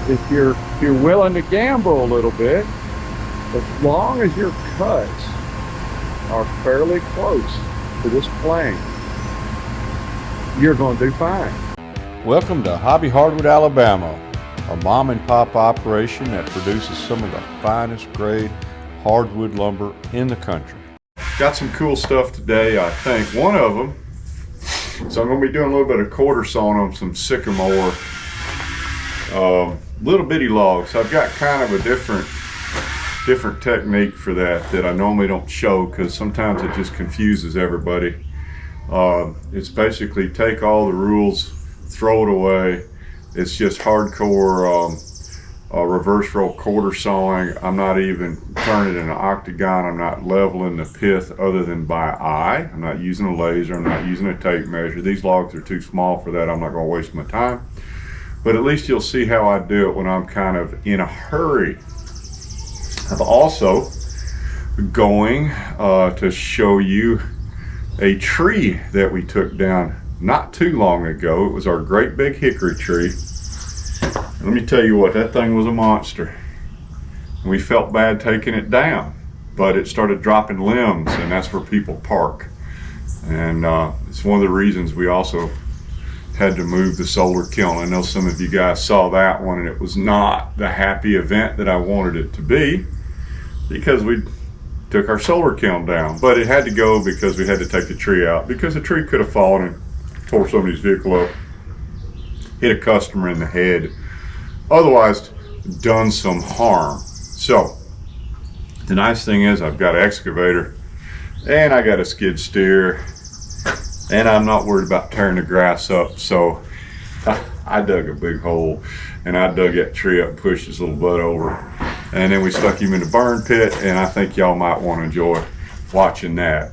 if you're willing to gamble a little bit, as long as your cuts are fairly close to this plane, you're going to do fine. Welcome to Hobby Hardwood, Alabama, a mom and pop operation that produces some of the finest grade hardwood lumber in the country. Got some cool stuff today, I think. One of them, so I'm going to be doing a little bit of quarter sawing on some sycamore little bitty logs. I've got kind of a different technique for that I normally don't show because sometimes it just confuses everybody. It's basically take all the rules, throw it away. It's just hardcore reverse roll quarter sawing. I'm not even turning it in an octagon. I'm not leveling the pith other than by eye. I'm not using a laser. I'm not using a tape measure. These logs are too small for that. I'm not going to waste my time. But at least you'll see how I do it when I'm kind of in a hurry. I'm also going to show you a tree that we took down not too long ago. It was our great big hickory tree. Let me tell you what, that thing was a monster. And we felt bad taking it down, but it started dropping limbs, and that's where people park. And it's one of the reasons we also had to move the solar kiln. I know some of you guys saw that one, and it was not the happy event that I wanted it to be because we took our solar kiln down. But it had to go because we had to take the tree out because the tree could have fallen and tore somebody's vehicle up, hit a customer in the head, otherwise done some harm. So the nice thing is I've got an excavator and I got a skid steer and I'm not worried about tearing the grass up. So I dug a big hole and I dug that tree up and pushed his little butt over, and then we stuck him in the burn pit, and I think y'all might want to enjoy watching that.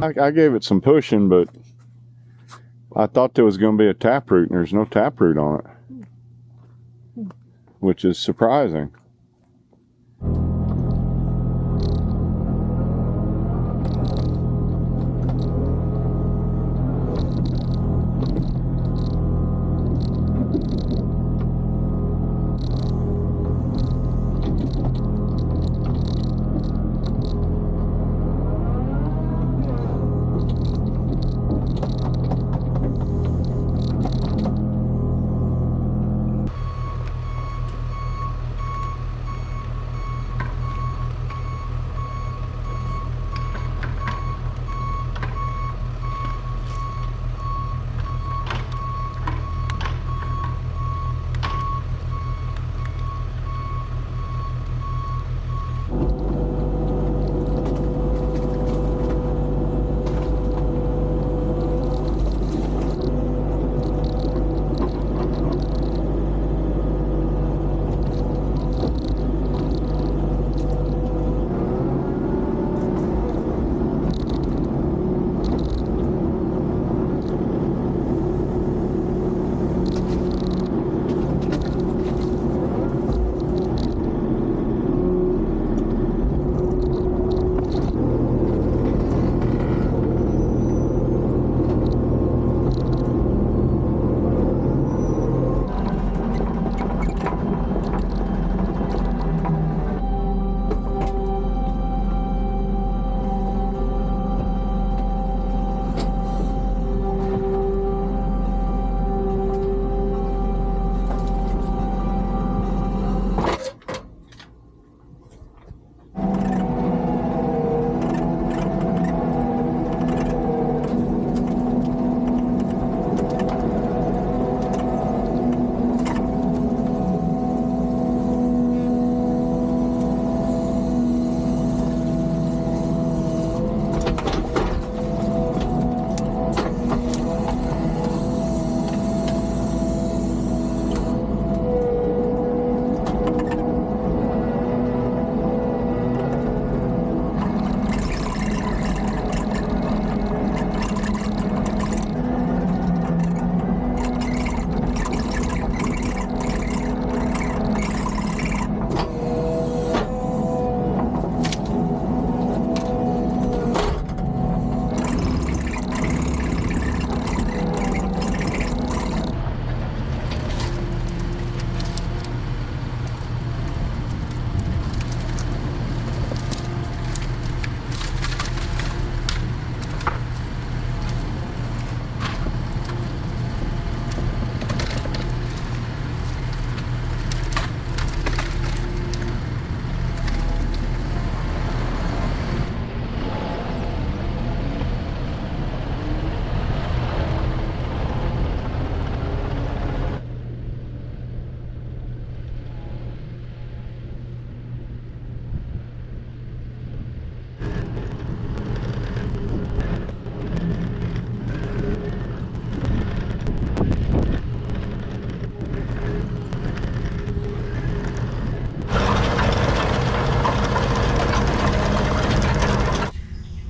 I gave it some pushing, but I thought there was going to be a taproot, and there's no taproot on it, which is surprising.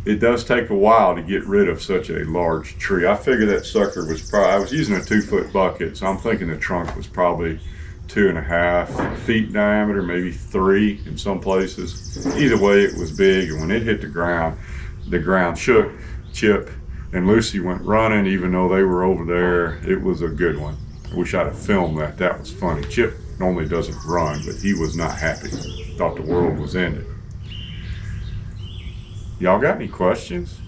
it does take a while to get rid of such a large tree. I figured that sucker was probably, I was using a 2-foot bucket, so I'm thinking the trunk was probably 2.5 feet diameter, maybe 3 in some places. Either way, it was big, and when it hit the ground shook. Chip and Lucy went running, even though they were over there. It was a good one. I wish I'd have filmed that. That was funny. Chip normally doesn't run, but he was not happy. Thought the world was ended. Y'all got any questions?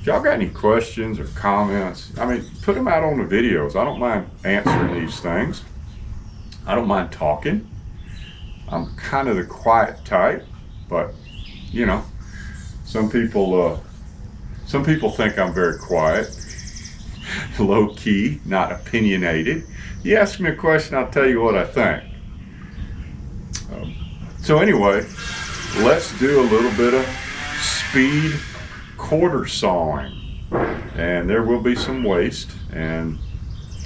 If y'all got any questions or comments, I mean, put them out on the videos. I don't mind answering these things. I don't mind talking. I'm kind of the quiet type, but you know, some people think I'm very quiet, low key, not opinionated. You ask me a question, I'll tell you what I think. So anyway, let's do a little bit of speed quarter sawing, and there will be some waste, and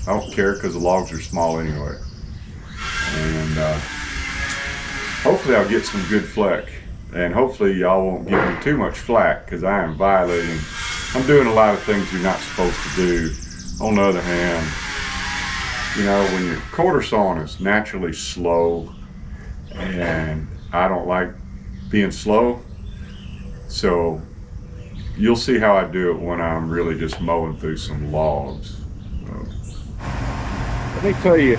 I don't care because the logs are small anyway. And hopefully I'll get some good fleck, and hopefully y'all won't give me too much flack, because I'm doing a lot of things you're not supposed to do. On the other hand, you know, when your quarter sawing is naturally slow, and I don't like being slow, so you'll see how I do it when I'm really just mowing through some logs. Let me tell you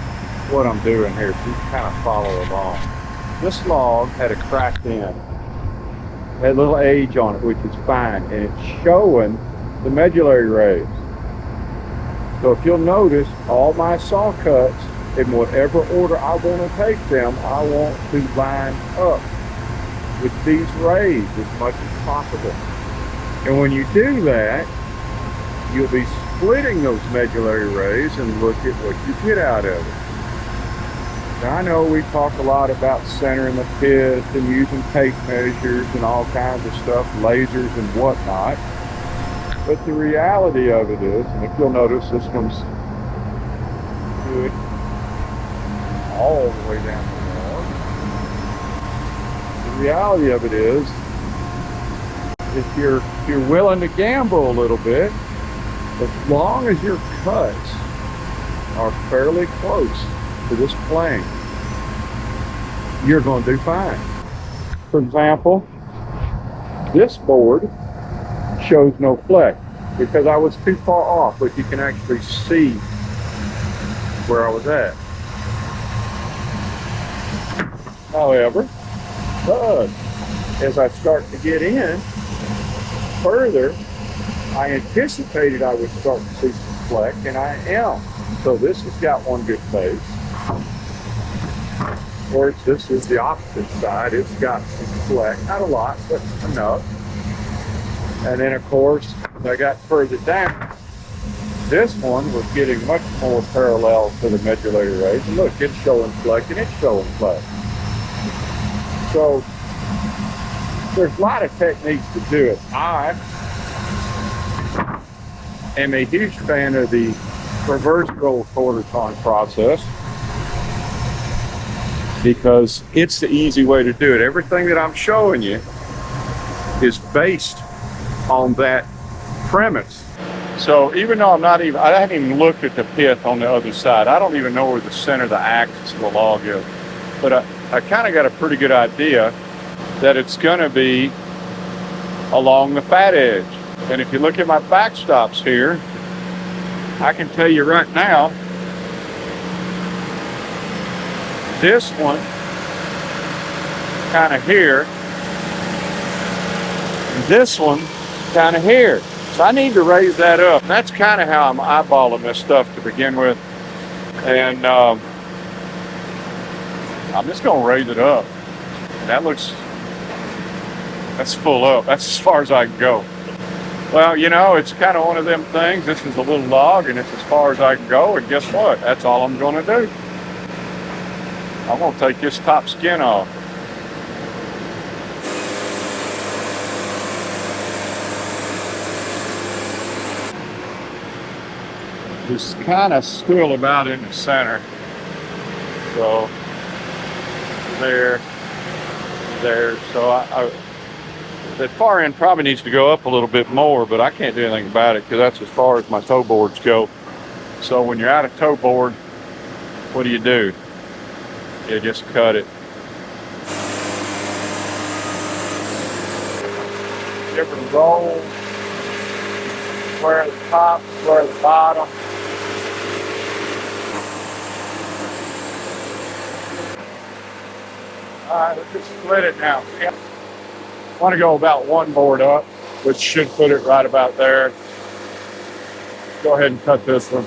what I'm doing here so you can kind of follow along. This log had a cracked end, had a little age on it, which is fine, and it's showing the medullary rays. So if you'll notice, all my saw cuts, in whatever order I want to take them, I want to line up with these rays as much as possible. And when you do that, you'll be splitting those medullary rays, and look at what you get out of it. Now, I know we talk a lot about centering the pith and using tape measures and all kinds of stuff, lasers and whatnot. But the reality of it is, and if you'll notice, this one's good all the way down the log. The reality of it is, if you're willing to gamble a little bit, as long as your cuts are fairly close to this plane, you're going to do fine. For example, this board shows no fleck because I was too far off, but you can actually see where I was at. However, as I start to get in further, I anticipated I would start to see some fleck, and I am. So this has got one good face. Or this is the opposite side. It's got some fleck, not a lot, but enough. And then of course, as I got further down, this one was getting much more parallel to the medullary rays. And look, it's showing fleck and it's showing fleck. So there's a lot of techniques to do it. I am a huge fan of the reverse roll quarter sawn process because it's the easy way to do it. Everything that I'm showing you is based on that premise. So even though I haven't even looked at the pith on the other side, I don't even know where the center of the axis of the log is, but I kind of got a pretty good idea that it's going to be along the fat edge. And if you look at my backstops here, I can tell you right now, this one kind of here, and this one kind of here. So I need to raise that up. That's kind of how I'm eyeballing this stuff to begin with. And I'm just going to raise it up. And that's full up. That's as far as I can go. Well, you know, it's kind of one of them things. This is a little log, and it's as far as I can go. And guess what? That's all I'm going to do. I'm going to take this top skin off. Just kind of still about in the center. So there. So That far end probably needs to go up a little bit more, but I can't do anything about it because that's as far as my toe boards go. So when you're out of toe board, what do? You just cut it. Different rolls, square the top, square the bottom. All right, let's just split it now. I want to go about one board up, which should put it right about there. Go ahead and cut this one.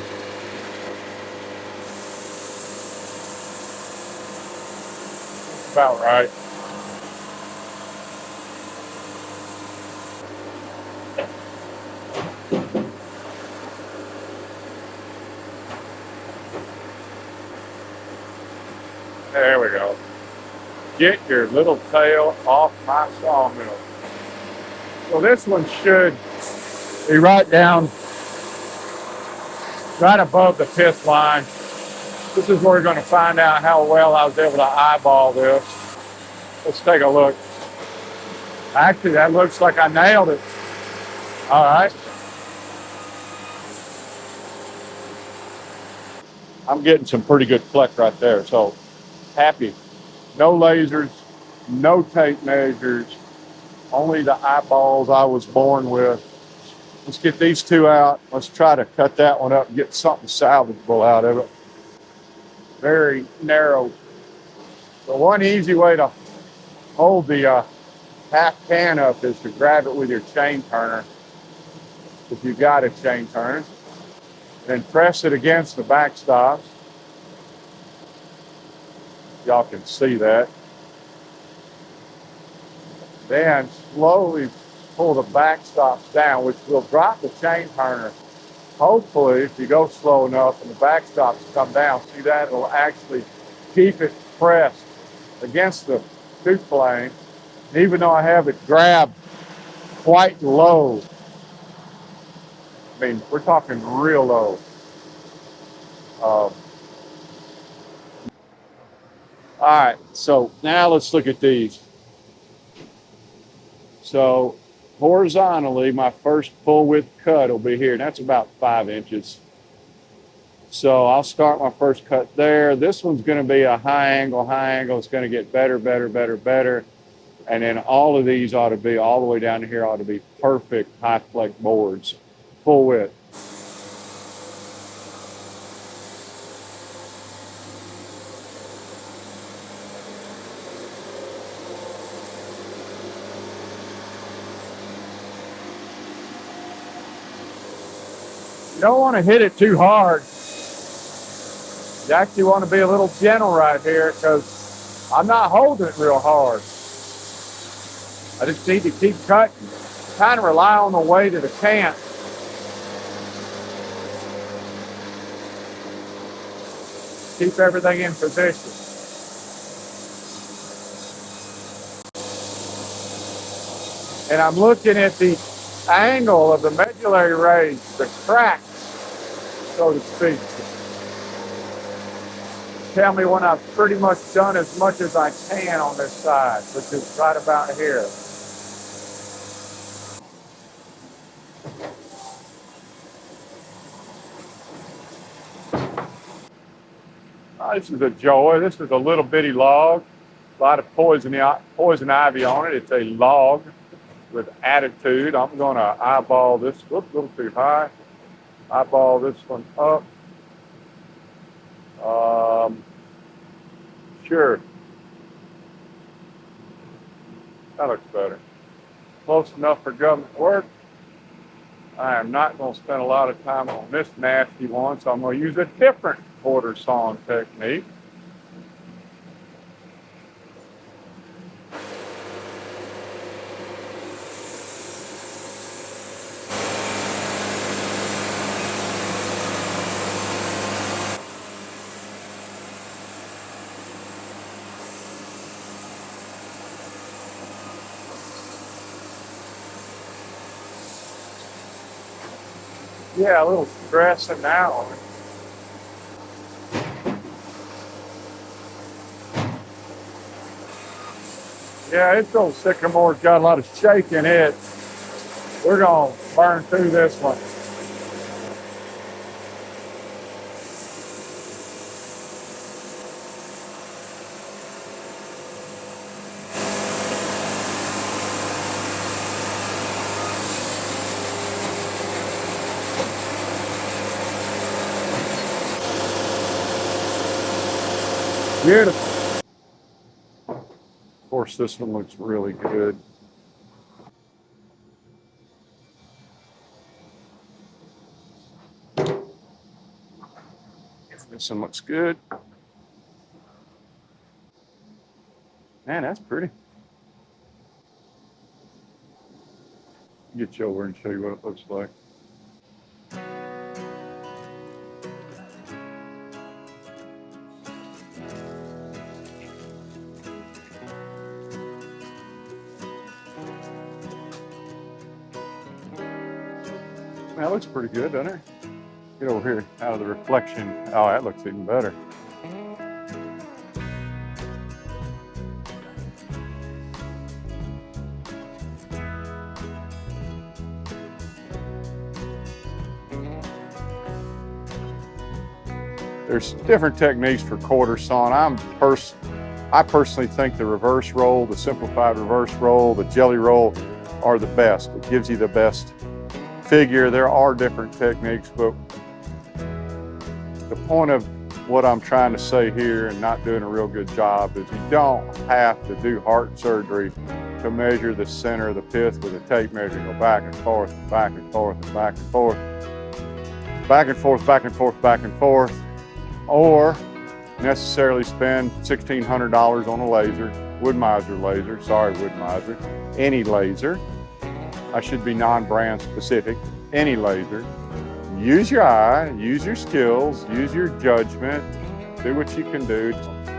About right. There we go. Get your little tail off my sawmill. So this one should be right down, right above the pith line. This is where we're going to find out how well I was able to eyeball this. Let's take a look. Actually, that looks like I nailed it. All right. I'm getting some pretty good fleck right there, so happy. No lasers, no tape measures, only the eyeballs I was born with. Let's get these two out. Let's try to cut that one up and get something salvageable out of it. Very narrow. So one easy way to hold the half can up is to grab it with your chain turner, if you've got a chain turner, then press it against the backstops. Y'all can see that. Then slowly pull the backstops down, which will drop the chain turner. Hopefully, if you go slow enough and the backstops come down, see that? It'll actually keep it pressed against the tooth plane. Even though I have it grabbed quite low, I mean, we're talking real low. All right, so now let's look at these. So horizontally, my first full width cut will be here, and that's about 5 inches. So I'll start my first cut there. This one's going to be a high angle. It's going to get better, better, better, better. And then all of these ought to be, all the way down to here, ought to be perfect high flex boards, full width. You don't want to hit it too hard. You actually want to be a little gentle right here because I'm not holding it real hard. I just need to keep cutting. Kind of rely on the weight of the can. Keep everything in position. And I'm looking at the angle of the medullary rays, the cracks, so to speak. Tell me when I've pretty much done as much as I can on this side, which is right about here. Oh, this is a joy. This is a little bitty log. A lot of poison ivy on it. It's a log with attitude. I'm going to eyeball this. Whoops, a little too high. Eyeball this one up. Sure. That looks better. Close enough for government work. I am not going to spend a lot of time on this nasty one, so I'm going to use a different quarter sawn technique. Yeah, a little stress in that one. Yeah, this old sycamore's got a lot of shake in it. We're gonna burn through this one. Beautiful. Of course, this one looks really good. This one looks good. Man, that's pretty. Get you over and show you what it looks like. That looks pretty good, doesn't it? Get over here out of the reflection. Oh, that looks even better. There's different techniques for quarter sawn. I personally think the reverse roll, the simplified reverse roll, the jelly roll are the best. It gives you the best figure. There are different techniques, but the point of what I'm trying to say here and not doing a real good job is you don't have to do heart surgery to measure the center of the pith with a tape measure. Go back and forth, back and forth, and back and forth, back and forth, back and forth, back and forth, or necessarily spend $1,600 on a laser, Wood-Mizer laser, sorry Wood-Mizer, any laser. I should be non-brand specific, any laser. Use your eye, use your skills, use your judgment, do what you can do.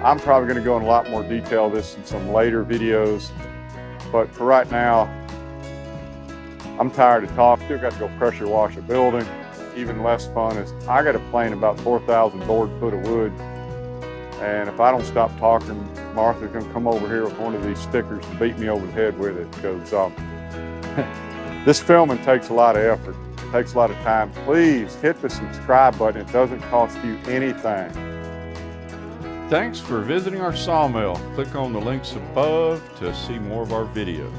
I'm probably gonna go in a lot more detail this in some later videos, but for right now, I'm tired of talking. Still got to go pressure wash a building. Even less fun is I got to plane about 4,000 board foot of wood. And if I don't stop talking, Martha's gonna come over here with one of these stickers and beat me over the head with it, because this filming takes a lot of effort, takes a lot of time. Please hit the subscribe button. It doesn't cost you anything. Thanks for visiting our sawmill. Click on the links above to see more of our videos.